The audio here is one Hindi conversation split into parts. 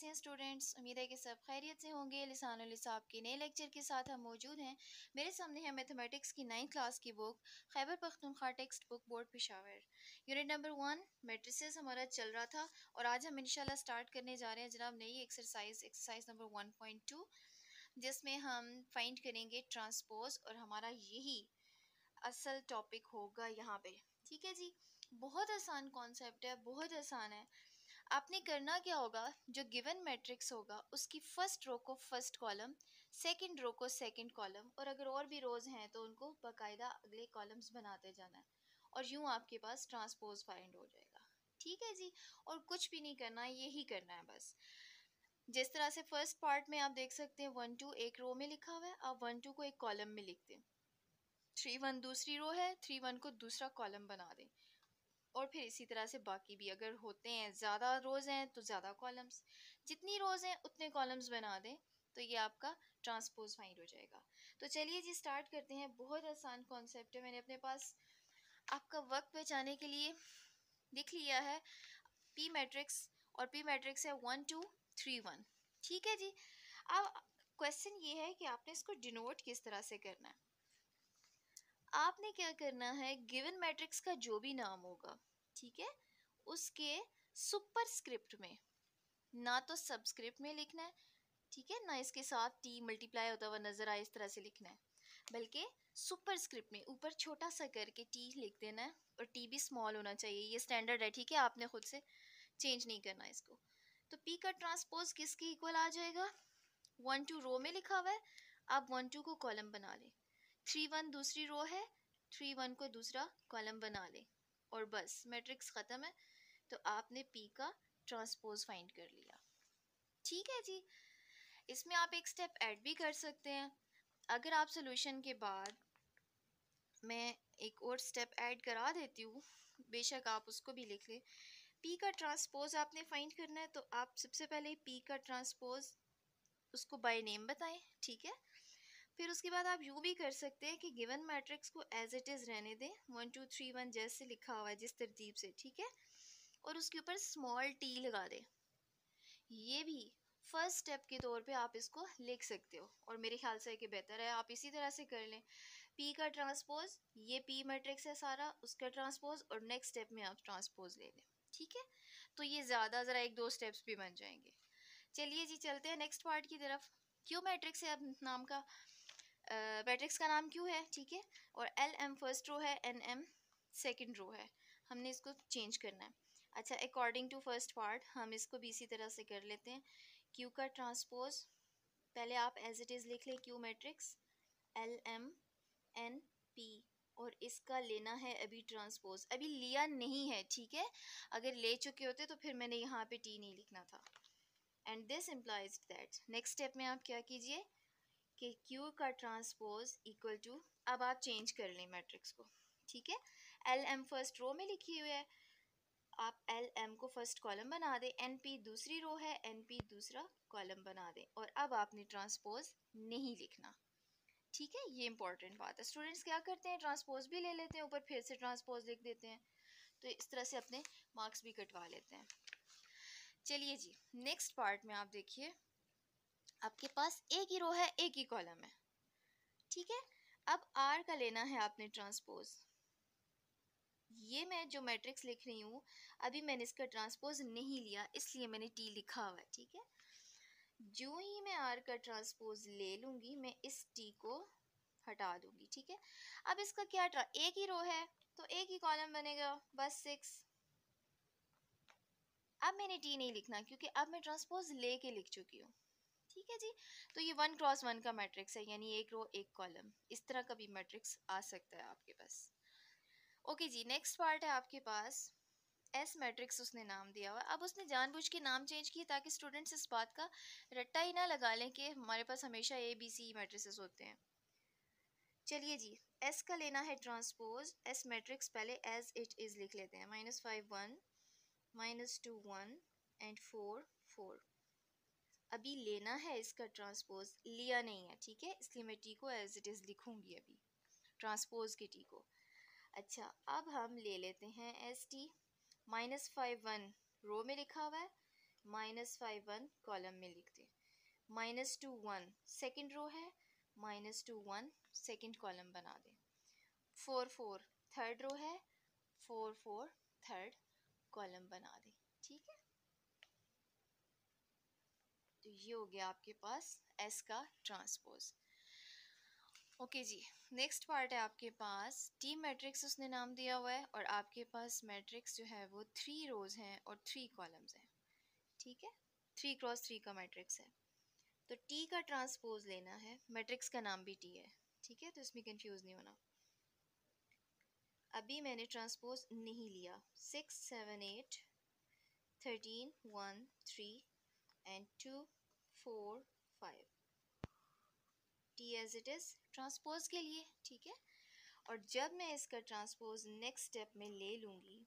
कैसे हैं स्टूडेंट्स। उम्मीद है कि सब खैरियत से होंगे। लिसानुल लिसाब के नए लेक्चर के साथ हम मौजूद हैं। मेरे सामने है मैथमेटिक्स की 9th क्लास की book Khyber Pakhtunkhwa text book board Peshawar. Unit number 1 matrices हमारा चल रहा था और आज हम इंशाल्लाह स्टार्ट करने जा रहे हैं जनाब नई एक्सरसाइज नंबर 1.2, जिसमें हम फाइंड करेंगे ट्रांसपोज और हमारा यही असल टॉपिक होगा यहाँ पे। ठीक है जी, बहुत आसान कॉन्सेप्ट है, बहुत आसान है। आपने करना क्या होगा, जो गिवन मैट्रिक्स होगा उसकी फर्स्ट रो को फर्स्ट कॉलम, सेकंड रो को सेकंड कॉलम, और अगर और भी रोज हैं तो उनको बाकायदा अगले कॉलम्स बनाते जाना है और यूं आपके पास ट्रांसपोज फाइंड हो जाएगा। ठीक है जी, और कुछ भी नहीं करना, यही करना है बस। जिस तरह से फर्स्ट पार्ट में आप देख सकते हैं 1 2 एक रो में लिखा हुआ है, आप 1 2 को एक कॉलम में लिख दें। 3 1 दूसरी रो है, 3 1 को दूसरा कॉलम बना दें। और फिर इसी तरह से बाकी भी अगर होते हैं, ज़्यादा रोज़ हैं तो ज़्यादा कॉलम्स, जितनी रोज़ हैं उतने कॉलम्स बना दें, तो ये आपका ट्रांसपोज फाइंड हो जाएगा। तो चलिए जी स्टार्ट करते हैं। बहुत आसान कॉन्सेप्ट है, मैंने अपने पास आपका वक्त बचाने के लिए लिख लिया है पी मैट्रिक्स, और पी मैट्रिक्स है 1 2 3 1। ठीक है जी, अब क्वेश्चन ये है कि आपने इसको डिनोट किस तरह से करना है। आपने क्या करना है, गिवन मैट्रिक्स का जो भी नाम होगा, ठीक है, उसके सुपरस्क्रिप्ट में, ना तो सबस्क्रिप्ट में लिखना है, ठीक है, ना इसके साथ टी मल्टीप्लाई होता हुआ नजर आए इस तरह से लिखना है, बल्कि सुपरस्क्रिप्ट में ऊपर छोटा सा करके टी लिख देना है, और टी भी स्मॉल होना चाहिए। ये स्टैंडर्ड है, ठीक है, आपने खुद से चेंज नहीं करना इसको। तो पी का ट्रांसपोज किसके इक्वल आ जाएगा, 1 2 रो में लिखा हुआ है, आप 1 2 को कॉलम बना लें, 3 1 दूसरी रो है, 3 1 को दूसरा कॉलम बना लें, और बस मैट्रिक्स ख़त्म है। तो आपने पी का ट्रांसपोज फाइंड कर लिया। ठीक है जी, इसमें आप एक स्टेप ऐड भी कर सकते हैं। अगर आप सोल्यूशन के बाद, मैं एक और स्टेप ऐड करा देती हूँ, बेशक आप उसको भी लिख लें। पी का ट्रांसपोज आपने फाइंड करना है, तो आप सबसे पहले पी का ट्रांसपोज उसको बाय नेम बताएं, ठीक है। फिर उसके बाद आप यूँ भी कर सकते हैं कि गिवन मैट्रिक्स को एज इट इज़ रहने दें, 1 2 3 1 जैसे लिखा हुआ है जिस तरतीब से, ठीक है, और उसके ऊपर स्मॉल टी लगा दें। ये भी फर्स्ट स्टेप के तौर पे आप इसको लिख सकते हो, और मेरे ख्याल से कि बेहतर है आप इसी तरह से कर लें। पी का ट्रांसपोज, ये पी मैट्रिक्स है सारा, उसका ट्रांसपोज, और नेक्स्ट स्टेप में आप ट्रांसपोज ले लें। ठीक है, तो ये ज़्यादा ज़रा 1 2 स्टेप्स भी बन जाएंगे। चलिए जी चलते हैं नेक्स्ट पार्ट की तरफ। क्यू मैट्रिक्स है अब नाम का, मैट्रिक्स का नाम क्यू है, ठीक है, और एल एम फर्स्ट रो है, एन एम सेकेंड रो है, हमने इसको चेंज करना है। अच्छा, अकॉर्डिंग टू फर्स्ट पार्ट हम इसको भी इसी तरह से कर लेते हैं। क्यू का ट्रांसपोज पहले आप एज इट इज़ लिख लें, Q matrix L M N P, और इसका लेना है अभी ट्रांसपोज, अभी लिया नहीं है, ठीक है, अगर ले चुके होते तो फिर मैंने यहाँ पे टी नहीं लिखना था। And this implies that next step में आप क्या कीजिए कि Q का ट्रांसपोज इक्वल टू, अब आप चेंज कर लें मैट्रिक्स को, ठीक है, एल एम फर्स्ट रो में लिखी हुई है, आप एल एम को फर्स्ट कॉलम बना दें, एन पी दूसरी रो है, एन पी दूसरा कॉलम बना दें, और अब आपने ट्रांसपोज नहीं लिखना। ठीक है, ये इंपॉर्टेंट बात है। स्टूडेंट्स क्या करते हैं, ट्रांसपोज भी ले लेते हैं, ऊपर फिर से ट्रांसपोज लिख देते हैं, तो इस तरह से अपने मार्क्स भी कटवा लेते हैं। चलिए जी नेक्स्ट पार्ट में आप देखिए, आपके पास एक ही रो है, एक ही कॉलम है, ठीक है। अब आर का लेना है आपने ट्रांसपोज। ये मैं जो मैट्रिक्स लिख रही हूँ अभी मैंने इसका ट्रांसपोज नहीं लिया, इसलिए मैंने टी लिखा हुआ है, ठीक है। जो ही मैं आर का ट्रांसपोज ले लूँगी मैं इस टी को हटा दूँगी, ठीक है। अब इसका क्या एक ही रो है तो एक ही कॉलम बनेगा, बस 6। अब मैंने टी नहीं लिखना क्योंकि अब मैं ट्रांसपोज ले के लिख चुकी हूँ। ठीक है जी, तो ये 1 क्रॉस 1 का मैट्रिक्स है, यानी एक रो एक कॉलम, इस तरह का भी मैट्रिक्स आ सकता है आपके पास। ओके जी, नेक्स्ट पार्ट है आपके पास एस मैट्रिक्स, उसने नाम दिया हुआ। अब उसने जानबूझ के नाम चेंज किए ताकि स्टूडेंट्स इस बात का रट्टा ही ना लगा लें कि हमारे पास हमेशा ए बी सी मैट्रिसेस होते हैं। चलिए जी, एस का लेना है ट्रांसपोज, एस मैट्रिक्स पहले एज इट इज़ लिख लेते हैं, -5 1 -2 1 एंड 4 4। अभी लेना है इसका ट्रांसपोज, लिया नहीं है, ठीक है, इसलिए मैं टी को एज इट इज़ लिखूंगी अभी, ट्रांसपोज के टी को। अच्छा, अब हम ले लेते हैं एस टी, -5 1 रो में लिखा हुआ है, -5 1 कॉलम में लिख दें। -2 1 सेकेंड रो है, -2 1 सेकेंड कॉलम बना दें। 4 4 थर्ड रो है, 4 4 थर्ड कॉलम बना दें। ठीक है, तो ये हो गया आपके पास एस का ट्रांसपोज। ओके जी, नेक्स्ट पार्ट है आपके पास टी मैट्रिक्स, उसने नाम दिया हुआ है, और आपके पास मैट्रिक्स जो है वो 3 रोज हैं और 3 कॉलम्स हैं। ठीक है, 3 क्रॉस 3 का मैट्रिक्स है। तो टी का ट्रांसपोज लेना है, मैट्रिक्स का नाम भी टी है। ठीक है, तो इसमें कंफ्यूज नहीं होना। अभी मैंने ट्रांसपोज नहीं लिया। 6 7 8 13 1 3 and 2 4 5 T as it is transpose के लिए। ठीक है, और जब मैं इसका ट्रांसपोज नेक्स्ट स्टेप में ले लूँगी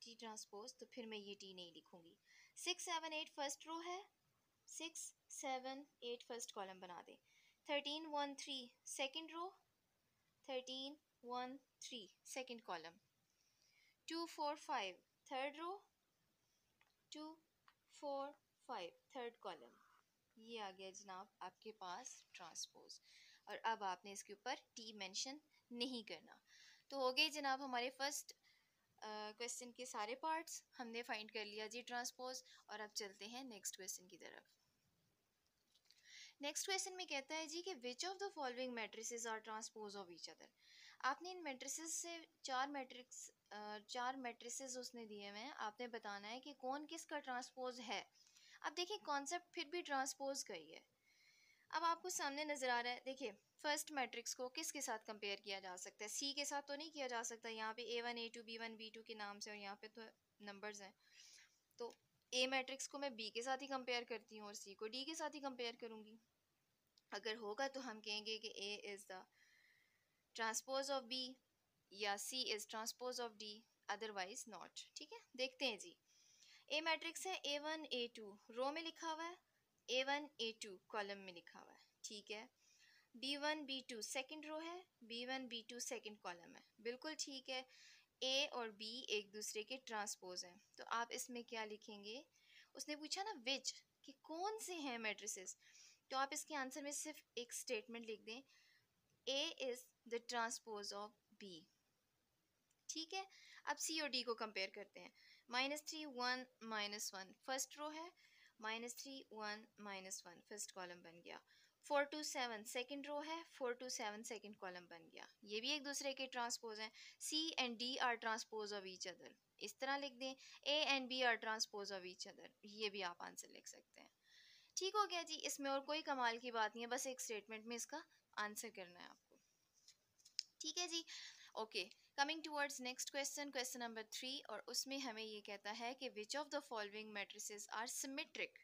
टी ट्रांसपोज, तो फिर मैं ये टी नहीं लिखूँगी। 6 7 8 फर्स्ट रो है, 6 7 8 फर्स्ट कॉलम बना दें। 13 1 3 second row, 13 1 3 second column. 2 4 5 third row, 2 4 5 third column. ये आ गया जनाब आपके पास ट्रांसपोज, और अब आपने इसके ऊपर टी मेंशन नहीं करना। तो हो गए जनाब हमारे फर्स्ट क्वेश्चन के सारे पार्ट्स हमने फाइंड कर लिया जी ट्रांसपोज। और अब चलते हैं नेक्स्ट क्वेश्चन की तरफ। नेक्स्ट क्वेश्चन में कहता है जी कि which of the following matrices are transpose of each other. आपने इन मैट्रिसेस से चार मैट्रिसेस उसने दिए हुए हैं, आपने बताना है कि कौन किसका ट्रांसपोज है। अब देखिए कॉन्सेप्ट फिर भी ट्रांसपोज का ही है। अब आपको सामने नजर आ रहा है, देखिए फर्स्ट मैट्रिक्स को किसके साथ कंपेयर किया जा सकता है, सी के साथ तो नहीं किया जा सकता। यहाँ पे A1 A2 B1 B2 के नाम से, और यहाँ पे तो नंबर्स हैं, तो ए मैट्रिक्स को मैं बी के साथ ही कंपेयर करती हूँ और सी को डी के साथ ही कंपेयर करूँगी। अगर होगा तो हम कहेंगे कि A is the transpose of B या C is transpose of D, otherwise not. ठीक है, देखते हैं जी। ए मैट्रिक्स है A1 A2 रो में लिखा हुआ है, A1 A2 कॉलम में लिखा हुआ है। ठीक है, B1 B2 सेकंड रो है, B1 B2 सेकंड कॉलम है। बिल्कुल ठीक है, ए और बी एक दूसरे के ट्रांसपोज हैं। तो आप इसमें क्या लिखेंगे, उसने पूछा ना विच, कि कौन से हैं मैट्रिसेस, तो आप इसके आंसर में सिर्फ एक स्टेटमेंट लिख दें, A is the transpose of B. ठीक है, अब सी और डी को कंपेयर करते हैं। -3 1 -1 फर्स्ट रो है, -3 1 -1 फर्स्ट कॉलम बन गया। 4 2 7 सेकेंड रो है, 4 2 7 सेकेंड कॉलम बन गया। ये भी एक दूसरे के ट्रांसपोज हैं। C and D are transpose of each other, इस तरह लिख दें, A and B are transpose of each other, ये भी आप आंसर लिख सकते हैं। ठीक हो गया जी, इसमें और कोई कमाल की बात नहीं है, बस एक स्टेटमेंट में इसका आंसर करना है आपको। ठीक है जी, okay, coming towards next question, question number 3, और उसमें हमें ये कहता है कि which of the following matrices are symmetric.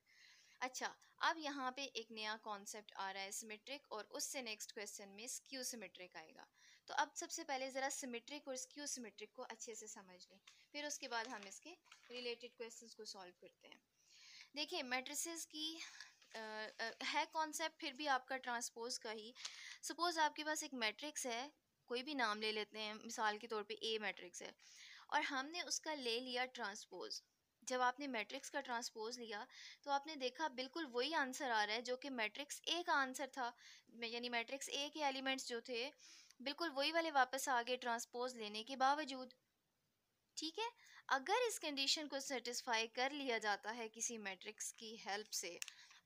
अच्छा, अब यहाँ पे एक नया कॉन्सेप्ट आ रहा है सिमेट्रिक, और उससे नेक्स्ट क्वेश्चन में स्क्यू सिमेट्रिक आएगा। तो अब सबसे पहले ज़रा सिमेट्रिक और स्क्यू सिमेट्रिक को अच्छे से समझ लें, फिर उसके बाद हम इसके रिलेटेड क्वेश्चंस को सॉल्व करते हैं। देखिए मैट्रिसेस की है कॉन्सेप्ट फिर भी आपका ट्रांसपोज का ही। सपोज आपके पास एक मैट्रिक्स है, कोई भी नाम ले लेते हैं, मिसाल के तौर पे ए मैट्रिक्स है, और हमने उसका ले लिया ट्रांसपोज। जब आपने मैट्रिक्स का ट्रांसपोज लिया तो आपने देखा बिल्कुल वही आंसर आ रहा है जो कि मैट्रिक्स ए का आंसर था, यानी मैट्रिक्स ए के एलिमेंट्स जो थे बिल्कुल वही वाले वापस आ गए ट्रांसपोज लेने के बावजूद। ठीक है, अगर इस कंडीशन को सेटिस्फाई कर लिया जाता है किसी मैट्रिक्स की हेल्प से,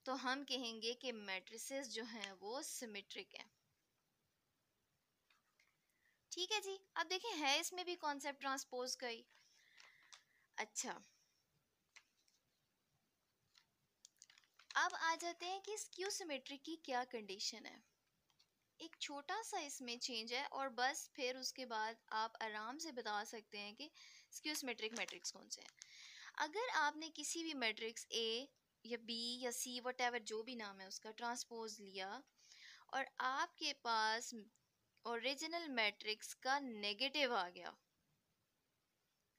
तो हम कहेंगे कि मैट्रिसेस जो हैं वो सिमेट्रिक हैं। ठीक है जी, अब देखें है इसमें भी कॉन्सेप्ट ट्रांसपोज का ही। अच्छा, अब आ जाते हैं कि स्क्यू सिमेट्री की क्या कंडीशन है। एक छोटा सा इसमें चेंज है और बस फिर उसके बाद आप आराम से बता सकते हैं कि स्क्यू सिमेट्रिक मैट्रिक्स कौन से हैं। अगर आपने किसी भी मैट्रिक्स ए या बी या सी वट जो भी नाम है उसका ट्रांसपोज लिया, और आपके पास ओरिजिनल मैट्रिक्स का नेगेटिव आ गया,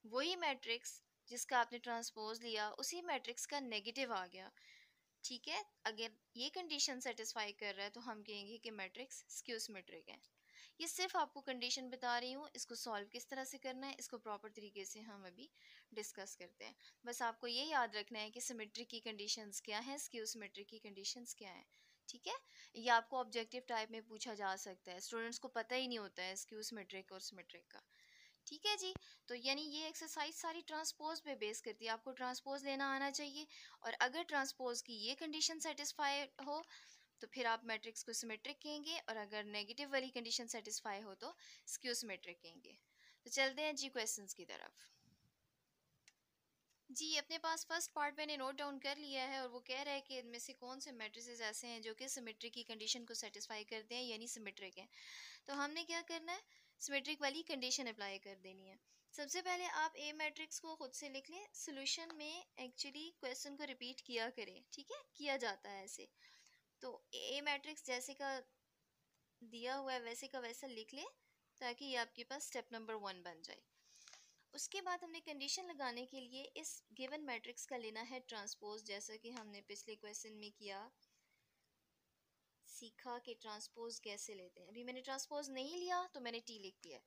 वही मैट्रिक्स जिसका आपने ट्रांसपोज लिया उसी मैट्रिक्स का नेगेटिव आ गया, ठीक है, अगर ये कंडीशन सेटिस्फाई कर रहा है तो हम कहेंगे कि मैट्रिक्स स्क्यू सिमेट्रिक है। ये सिर्फ आपको कंडीशन बता रही हूँ, इसको सॉल्व किस तरह से करना है इसको प्रॉपर तरीके से हम अभी डिस्कस करते हैं। बस आपको ये याद रखना है कि सिमेट्री की कंडीशंस क्या हैं, स्क्यू सिमेट्री की कंडीशंस क्या हैं। ठीक है, ये आपको ऑब्जेक्टिव टाइप में पूछा जा सकता है, स्टूडेंट्स को पता ही नहीं होता है स्क्यू सिमेट्रिक और सिमेट्रिक का। ठीक है जी, तो यानी ये एक्सरसाइज सारी ट्रांसपोज पे बेस करती है, आपको ट्रांसपोज लेना आना चाहिए। और अगर ट्रांसपोज की ये कंडीशन सेटिस्फाई हो तो फिर आप मैट्रिक्स को सिमेट्रिक कहेंगे, और अगर नेगेटिव वाली कंडीशन सेटिस्फाई हो तो स्क्यू सिमेट्रिक कहेंगे। तो चलते हैं जी क्वेश्चंस की तरफ। जी, अपने पास फर्स्ट पार्ट मैंने नोट डाउन कर लिया है, और वो कह रहा है कि इनमें से कौन से मैट्रिसेस ऐसे हैं जो कि सिमेट्री की कंडीशन को सेटिस्फाई करते हैं यानी सिमेट्रिक हैं। तो हमने क्या करना है, सिमेट्रिक वाली कंडीशन अप्लाई कर देनी है। सबसे पहले आप ए मैट्रिक्स को खुद से लिख लें, सोल्यूशन में एक्चुअली क्वेश्चन को रिपीट किया करें, ठीक है, किया जाता है ऐसे। तो ए मैट्रिक्स जैसे का दिया हुआ है वैसे का वैसा लिख लें, ताकि ये आपके पास स्टेप नंबर 1 बन जाए। उसके बाद हमने कंडीशन लगाने के लिए इस गिवन मैट्रिक्स का लेना है ट्रांसपोज, जैसा कि हमने पिछले क्वेश्चन में किया, सीखा कि ट्रांसपोज कैसे लेते हैं। अभी मैंने ट्रांसपोज नहीं लिया तो मैंने टी लिख दिया है।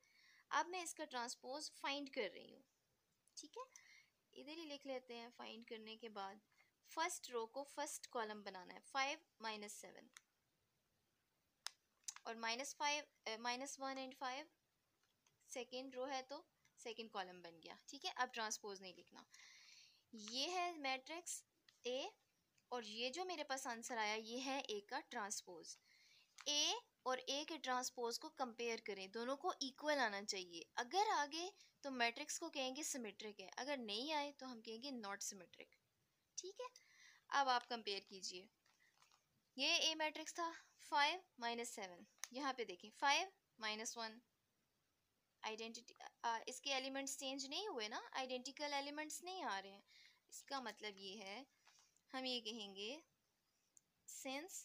अब मैं इसका ट्रांसपोज फाइंड कर रही हूँ, ठीक है, इधर ही लिख लेते हैं। फाइंड करने के बाद फर्स्ट रो को फर्स्ट कॉलम बनाना है, 5 - 7, और -1 एंड 5 सेकेंड रो है तो सेकेंड कॉलम बन गया। ठीक है, अब ट्रांसपोज नहीं लिखना। ये है मैट्रिक्स ए, और ये जो मेरे पास आंसर आया ये है ए का ट्रांसपोज। ए और ए के ट्रांसपोज को कंपेयर करें, दोनों को इक्वल आना चाहिए। अगर आगे तो मैट्रिक्स को कहेंगे सिमेट्रिक है, अगर नहीं आए तो हम कहेंगे नॉट सिमेट्रिक। ठीक है, अब आप कंपेयर कीजिए। ये ए मैट्रिक्स था, 5 - 7, यहाँ पे देखें 5 - 1, आइडेंटिटी, इसके एलिमेंट्स चेंज नहीं हुए ना, आइडेंटिकल एलिमेंट्स नहीं आ रहे हैं। इसका मतलब ये है, हम ये कहेंगे since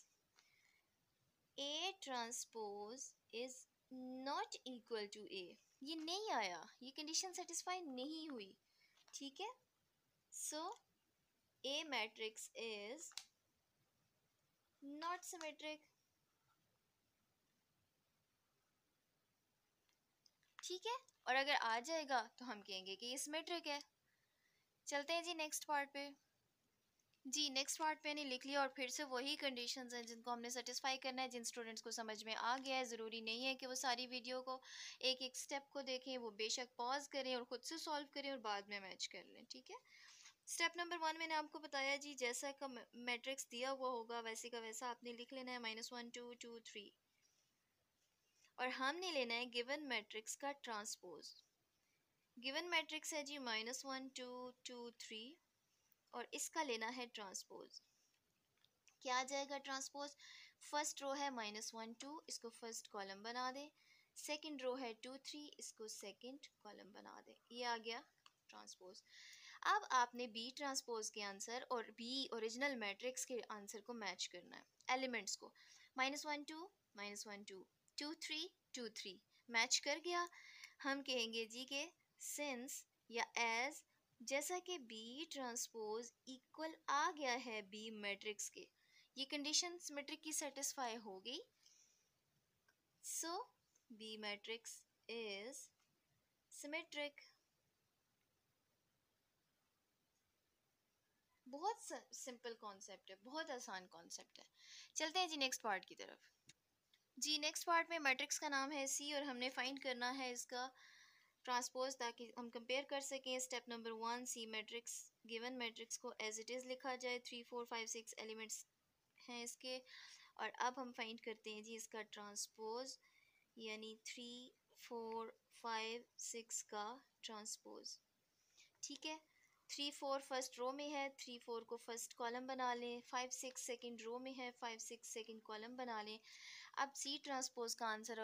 A transpose is not equal to A, ये नहीं आया, ये कंडीशन सेटिस्फाई नहीं हुई। ठीक है, सो A matrix is not symmetric. ठीक है, और अगर आ जाएगा तो हम कहेंगे कि ये सिमेट्रिक है। चलते हैं जी नेक्स्ट पार्ट पे। जी, नेक्स्ट पार्ट मैंने लिख लिया, और फिर से वही कंडीशंस हैं जिनको हमने सेटिस्फाई करना है। जिन स्टूडेंट्स को समझ में आ गया है, ज़रूरी नहीं है कि वो सारी वीडियो को एक एक स्टेप को देखें, वो बेशक पॉज करें और ख़ुद से सॉल्व करें और बाद में मैच कर लें। ठीक है, स्टेप नंबर 1 मैंने आपको बताया जी, जैसा का मैट्रिक्स दिया हुआ होगा वैसे का वैसा आपने लिख लेना है, -1 2 2 3, और हमने लेना है गिवन मैट्रिक्स का ट्रांसपोज। गिवन मैट्रिक्स है जी -1 2 2 3, और इसका लेना है ट्रांसपोज। क्या आ जाएगा ट्रांसपोज? फर्स्ट रो है -1 2, इसको फर्स्ट कॉलम बना दें। सेकंड रो है 2 3, इसको सेकंड कॉलम बना दें। ये आ गया ट्रांसपोज। अब आपने बी ट्रांसपोज के आंसर और बी ओरिजिनल मैट्रिक्स के आंसर को मैच करना है, एलिमेंट्स को। -1 2 -1 2 2 3 2 3 मैच कर गया। हम कहेंगे जी के सिंस या एज, जैसा कि बी ट्रांसपोज इक्वल आ गया है बी मैट्रिक्स के, ये कंडीशन सिमेट्रिक की सेटिस्फाई हो गई, सो बी मैट्रिक्स इज सिमेट्रिक। बहुत सिंपल कॉन्सेप्ट है, बहुत आसान कॉन्सेप्ट है। चलते हैं जी नेक्स्ट पार्ट की तरफ। जी, नेक्स्ट पार्ट में मैट्रिक्स का नाम है सी, और हमने फाइंड करना है इसका ट्रांसपोज, ताकि हम कंपेयर कर सकें। Step number 1, C matrix, given matrix को एज इट इज़ लिखा जाए। 3 4 5 6 एलिमेंट्स हैं इसके, और अब हम फाइंड करते हैं जी इसका ट्रांसपोज, यानी 3 4 5 6 का ट्रांसपोज। ठीक है, 3 4 फर्स्ट रो में है, 3 4 को फर्स्ट कॉलम बना लें। 5 6 सेकेंड रो में है, 5 6 सेकेंड कॉलम बना लें। अब सी ट्रांसपोज का आंसर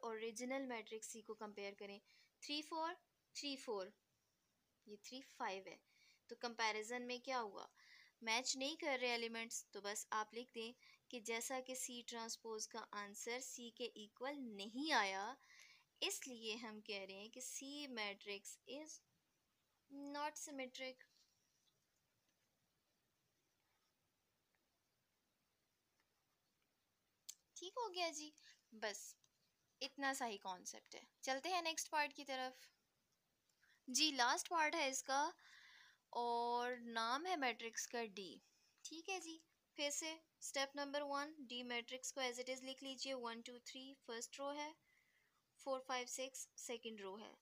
ओरिजिनल मैट्रिक्स सी को कंपेयर करें। 3 4 3 4, ये 3 5 है, तो कंपैरिजन में क्या हुआ, मैच नहीं कर रहे एलिमेंट्स, तो बस आप लिख दें कि जैसा कि सी ट्रांसपोज का आंसर सी के इक्वल नहीं आया, इसलिए हम कह रहे हैं कि C matrix is not symmetric. ठीक हो गया जी, बस इतना सा ही कॉन्सेप्ट है। चलते हैं नेक्स्ट पार्ट की तरफ। जी लास्ट पार्ट है इसका और नाम है मैट्रिक्स का डी। ठीक है जी, फिर से स्टेप नंबर 1, डी मैट्रिक्स को एज इट इज़ लिख लीजिए। 1 2 3 फर्स्ट रो है, 4 5 6 सेकंड रो है।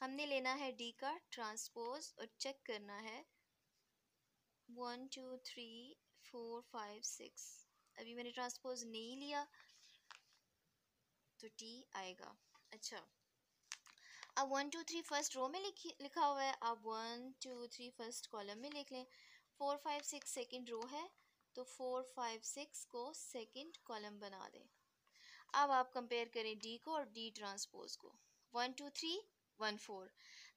हमने लेना है डी का ट्रांसपोज और चेक करना है 1 2 3 4 5 6। अभी मैंने ट्रांसपोज नहीं लिया तो टी आएगा। अच्छा, अब 1 2 3 फर्स्ट रो में लिखा हुआ है, अब 1 2 3 फर्स्ट कॉलम में लिख लें। 4 5 6 सेकंड रो है तो 4 5 6 को सेकंड कॉलम बना दें। अब आप कंपेयर करें डी को और डी ट्रांसपोज को। 1 2 3 1 4।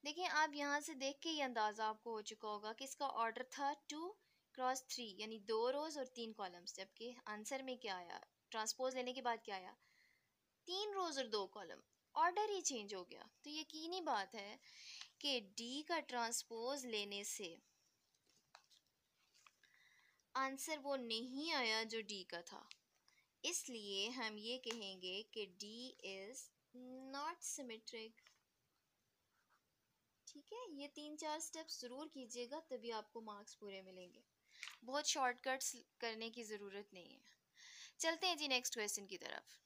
देखिए आप यहाँ से देख के ये अंदाज़ा आपको हो चुका होगा कि इसका ऑर्डर था 2 क्रॉस 3 यानी 2 रोज़ और 3 कॉलम्स, जबकि आंसर में क्या आया, ट्रांसपोज लेने के बाद क्या आया, 3 रोज़ और 2 कॉलम। ऑर्डर ही चेंज हो गया। तो यकीनी बात है कि डी का ट्रांसपोज लेने से आंसर वो नहीं आया जो डी का था। इसलिए हम ये कहेंगे कि डी इज नॉट सिमेट्रिक। ठीक है, ये 3 4 स्टेप्स ज़रूर कीजिएगा तभी आपको मार्क्स पूरे मिलेंगे। बहुत शॉर्टकट्स करने की ज़रूरत नहीं है। चलते हैं जी नेक्स्ट क्वेश्चन की तरफ।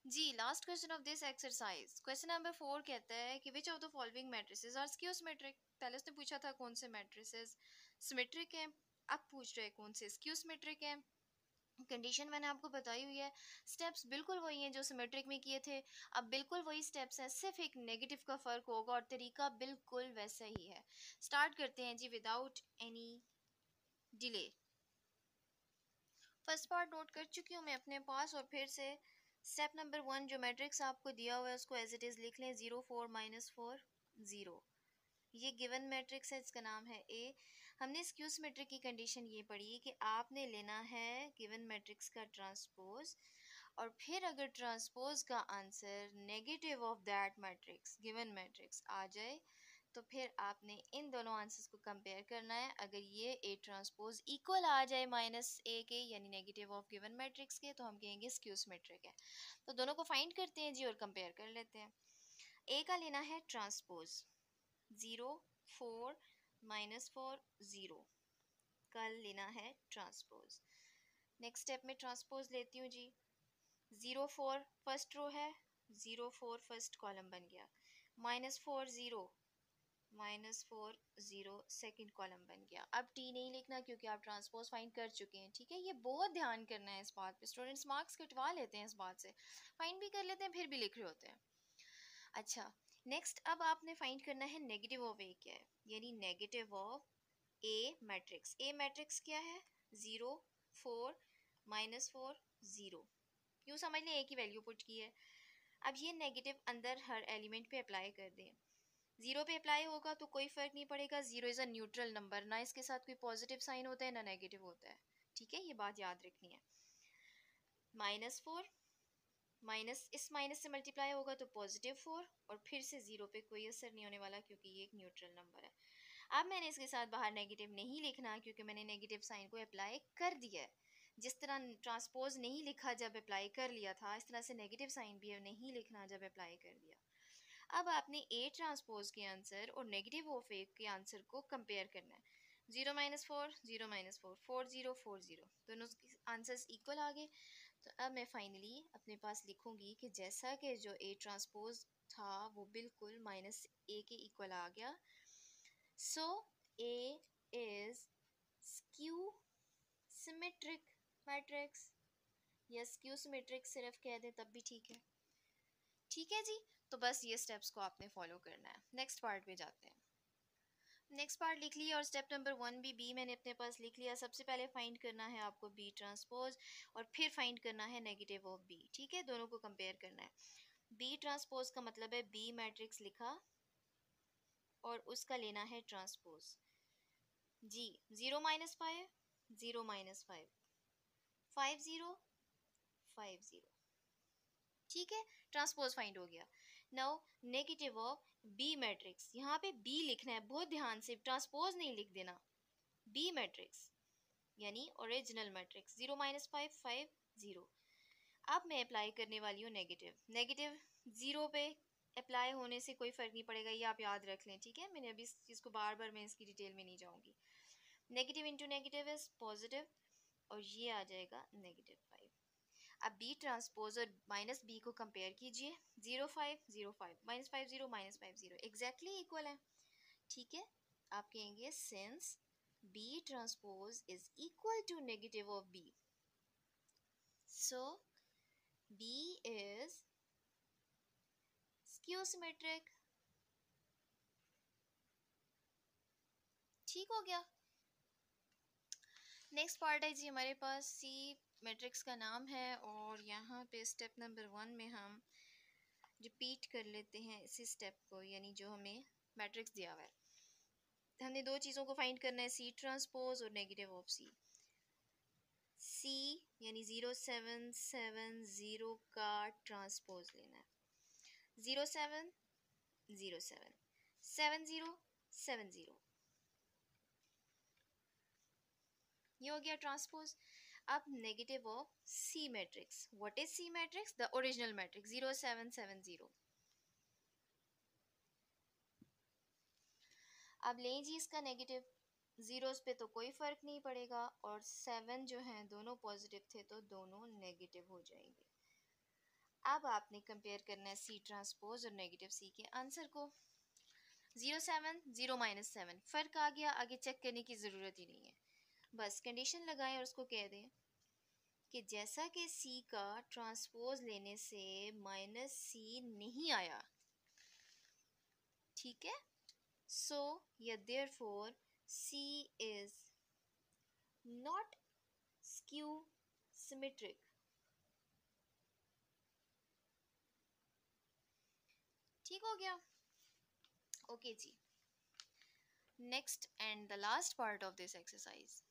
जी last question of this exercise, question number 4 कहता है कि which of the following matrices are skew symmetric. पहले उसने पूछा था कौन से मैट्रिसेस सिमेट्रिक हैं, अब पूछ रहे हैं कौन से स्क्यू सिमेट्रिक हैं। कंडीशन मैंने आपको बताई हुई है, स्टेप्स बिल्कुल वही हैं जो सिमेट्रिक में किए थे। अब बिल्कुल वही स्टेप्स हैं, सिर्फ एक नेगेटिव का फ़र्क होगा और तरीका बिल्कुल वैसा ही है। स्टार्ट करते हैं जी without any delay. First part note कर चुकी हूँ मैं अपने पास, और फिर से स्टेप नंबर 1 जो मैट्रिक्स आपको दिया हुआ है उसको एज इट इज़ लिख लें। 0 4 -4 0। ये गिवन मैट्रिक्स है, इसका नाम है ए। हमने स्क्यू सिमेट्रिक की कंडीशन ये पढ़ी कि आपने लेना है गिवन मैट्रिक्स का ट्रांसपोज, और फिर अगर ट्रांसपोज का answer negative of that matrix given matrix आ जाए तो फिर आपने इन दोनों आंसर्स को कंपेयर करना है। अगर ये ए ट्रांसपोज इक्वल आ जाए -a के यानी नेगेटिव ऑफ गिवन मैट्रिक्स के तो हम कहेंगे स्क्यू सिमेट्रिक है। तो दोनों को फाइंड करते हैं जी और कंपेयर कर लेते हैं। ए का लेना है ट्रांसपोज 0 4 -4 0 का लेना है ट्रांसपोज। नेक्स्ट स्टेप में ट्रांसपोज लेती हूँ जी। 0 4 फर्स्ट रो है, 0 4 फर्स्ट कॉलम बन गया। -4 0 -4 0 सेकेंड कॉलम बन गया। अब टी नहीं लिखना क्योंकि आप ट्रांसपोज फाइंड कर चुके हैं। ठीक है, ये बहुत ध्यान करना है इस बात पे। स्टूडेंट्स मार्क्स कटवा लेते हैं इस बात से, फाइंड भी कर लेते हैं फिर भी लिख रहे होते हैं। अच्छा, नेक्स्ट अब आपने फाइंड करना है नेगेटिव ऑफ ए क्या है, यानी negative of A matrix. A matrix क्या है, 0 4 -4 0। यूँ समझ लें ए की वैल्यू पुट की है। अब ये नेगेटिव अंदर हर एलिमेंट पे अप्लाई कर दें। 0 पे अप्लाई होगा तो कोई फ़र्क नहीं पड़ेगा, 0 इज़ अ न्यूट्रल नंबर, ना इसके साथ कोई पॉजिटिव साइन होता है ना नेगेटिव होता है। ठीक है, ये बात याद रखनी है। -4 माइनस इस माइनस से मल्टीप्लाई होगा तो +4, और फिर से 0 पे कोई असर नहीं होने वाला क्योंकि ये एक न्यूट्रल नंबर है। अब मैंने इसके साथ बाहर नेगेटिव नहीं लिखना क्योंकि मैंने नेगेटिव साइन को अप्लाई कर दिया है। जिस तरह ट्रांसपोज नहीं लिखा जब अप्लाई कर लिया था, इस तरह से नेगेटिव साइन भी नहीं लिखना जब अप्लाई कर दिया। अब आपने ए ट्रांसपोज के आंसर और नेगेटिव ऑफ ए के आंसर को कंपेयर करना है। 0 -4 0 -4 4 0 4 0, दोनों आंसर्स इक्वल आ गए। तो अब मैं फाइनली अपने पास लिखूंगी कि जैसा कि जो ए ट्रांसपोज था वो बिल्कुल -a के इक्वल आ गया। सो ए इज स्क्यू सिमेट्रिक मैट्रिक्स, या स्क्यू सिमेट्रिक सिर्फ कह दें तब भी ठीक है। ठीक है जी, तो बस ये स्टेप्स को आपने फॉलो करना है। नेक्स्ट पार्ट पे जाते हैं। नेक्स्ट पार्ट लिख लिया, और स्टेप नंबर 1 भी बी मैंने अपने पास लिख लिया। सबसे पहले फाइंड करना है आपको बी ट्रांसपोज, और फिर फाइंड करना है नेगेटिव ऑफ बी। ठीक है, दोनों को कंपेयर करना है। बी ट्रांसपोज का मतलब है बी मैट्रिक्स लिखा और उसका लेना है ट्रांसपोज। जी 0 -5 0 -5 5 0 5 0। ठीक है, ट्रांसपोज फाइंड हो गया। Now negative of B matrix, यहाँ पे बी लिखना है बहुत ध्यान से, ट्रांसपोज नहीं लिख देना। बी मैट्रिक्स यानी ओरिजिनल मैट्रिक्स 0 -5 5 0। अब मैं अप्लाई करने वाली हूँ नेगेटिव। नेगेटिव ज़ीरो पे अप्लाई होने से कोई फ़र्क नहीं पड़ेगा, ये आप याद रख लें, ठीक है। मैंने अभी इस चीज़ को बार बार मैं इसकी डिटेल में नहीं जाऊँगी। Negative into negative is positive, और ये आ जाएगा -5। अब बी ट्रांसपोज और माइनस बी को कंपेयर कीजिए। 0 5 0 5 -5 0 -5 0 एग्जैक्टली इक्वल है, ठीक है। आप कहेंगे since B transpose is equal to negative of B, so B is skew symmetric. ठीक हो गया। नेक्स्ट पार्ट है जी हमारे पास, सी मैट्रिक्स का नाम है, और यहाँ पे स्टेप नंबर 1 में हम रिपीट कर लेते हैं इसी स्टेप को, यानी जो हमें मैट्रिक्स दिया हुआ है। हमने दो चीज़ों को फाइंड करना है, सी ट्रांसपोज और नेगेटिव ऑफ सी। सी यानी 0770 का ट्रांसपोज लेना है। 0707 7070, ये हो गया ट्रांसपोज। अब negative of C matrix, what is C matrix? The original matrix 0770। अब लें जी इसका नेगेटिव, जीरोस पे तो कोई फ़र्क नहीं पड़ेगा, और 7 जो हैं दोनों पॉजिटिव थे तो दोनों नेगेटिव हो जाएंगे। अब आपने कंपेयर करना है सी ट्रांसपोज और नेगेटिव सी के आंसर को। 0 7 0 -7 फ़र्क आ गया, आगे चेक करने की ज़रूरत ही नहीं है। बस कंडीशन लगाएं और उसको कह दें कि जैसा कि सी का ट्रांसपोज लेने से -c नहीं आया, ठीक है, सो या therefore C is not skew symmetric। ठीक हो गया। ओके जी, next and the last part of this exercise.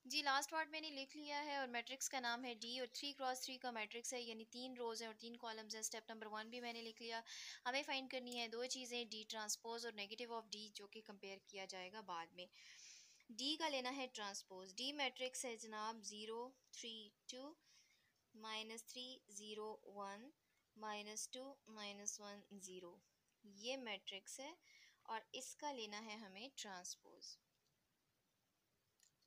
जी लास्ट पार्ट मैंने लिख लिया है, और मैट्रिक्स का नाम है डी, और 3 × 3 का मैट्रिक्स है, यानी 3 रोज है और 3 कॉलम्स है। स्टेप नंबर 1 भी मैंने लिख लिया। हमें फाइंड करनी है दो चीज़ें, डी ट्रांसपोज और नेगेटिव ऑफ डी, जो कि कंपेयर किया जाएगा बाद में। डी का लेना है ट्रांसपोज। डी मैट्रिक्स है जनाब 0 3 2 -3 0 1 -2 -1 0, ये मैट्रिक्स है, और इसका लेना है हमें ट्रांसपोज।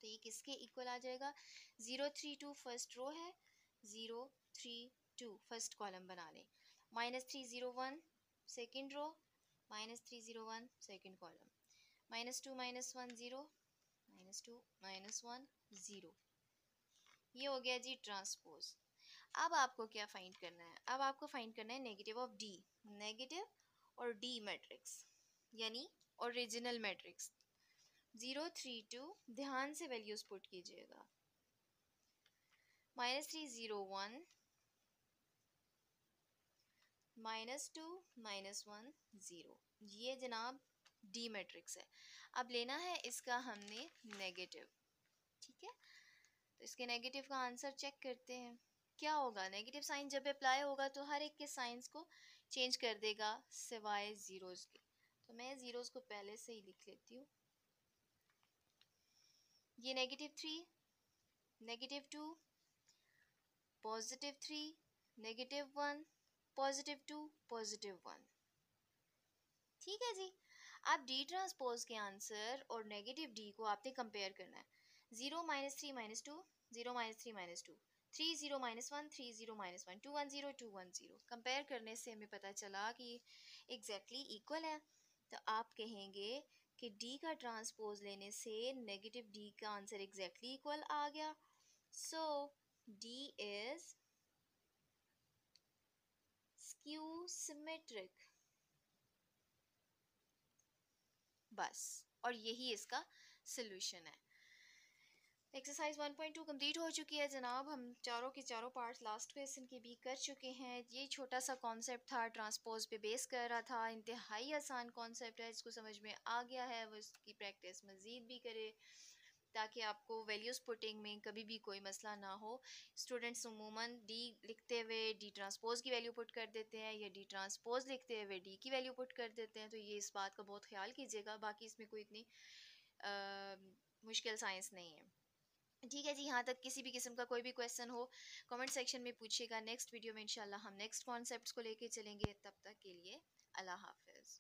तो ये किसके इक्वल आ जाएगा? 0 3 2 फर्स्ट रो है, 0 3 2 फर्स्ट कॉलम बना लें, -3 0 1 सेकेंड रो, -3 0 1 सेकेंड कॉलम, -2 -1 0 -2 -1 0। ये हो गया जी ट्रांसपोज। अब आपको क्या फाइंड करना है? अब आपको फाइंड करना है नेगेटिव ऑफ डी। नेगेटिव और डी मैट्रिक्स यानी ओरिजिनल मैट्रिक्स। 0 3 2, ध्यान से वैल्यूज पुट कीजिएगा। -3 0 1 -2 -1 0, ये जनाब डी मैट्रिक्स है। अब लेना है इसका हमने नेगेटिव, ठीक है। तो इसके नेगेटिव का आंसर चेक करते हैं। क्या होगा? नेगेटिव साइन जब अप्लाई होगा तो हर एक के साइंस को चेंज कर देगा सिवाय ज़ीरोज़ के। तो मैं ज़ीरोज़ को पहले से ही लिख लेती हूँ। ये -3 -2 +3 -1 +2 +1, ठीक है जी। अब डी ट्रांसपोज के आंसर और नेगेटिव डी को आपने कंपेयर करना है। 0 -3 -2 0 -3 -2 3 0 -1 3 0 -1 2 1 0 2 1 0। कंपेयर करने से हमें पता चला कि एग्जैक्टली इक्वल है। तो आप कहेंगे कि डी का ट्रांसपोज लेने से नेगेटिव डी का आंसर एग्जैक्टली इक्वल आ गया। सो डी इज स्क्यू सिमेट्रिक। बस, और यही इसका सॉल्यूशन है। एक्सरसाइज 1.2 कंप्लीट हो चुकी है जनाब। हम चारों के चारों पार्ट्स लास्ट क्वेश्चन के भी कर चुके हैं। ये छोटा सा कॉन्सेप्ट था, ट्रांसपोज पे बेस कर रहा था। इंतहाई आसान कॉन्सेप्ट है, इसको समझ में आ गया है वो इसकी प्रैक्टिस मज़ीद भी करे, ताकि आपको वैल्यूज़ पुटिंग में कभी भी कोई मसला ना हो। स्टूडेंट्स उमूमन डी लिखते हुए डी ट्रांसपोज की वैल्यू पुट कर देते हैं, या डी ट्रांसपोज लिखते हुए डी की वैल्यू पुट कर देते हैं। तो ये इस बात का बहुत ख्याल कीजिएगा। बाकी इसमें कोई इतनी मुश्किल साइंस नहीं है। ठीक है जी, यहाँ तक किसी भी किस्म का कोई भी क्वेश्चन हो कमेंट सेक्शन में पूछिएगा। नेक्स्ट वीडियो में इंशाल्लाह हम नेक्स्ट कॉन्सेप्ट्स को लेके चलेंगे। तब तक के लिए अल्लाह हाफिज़।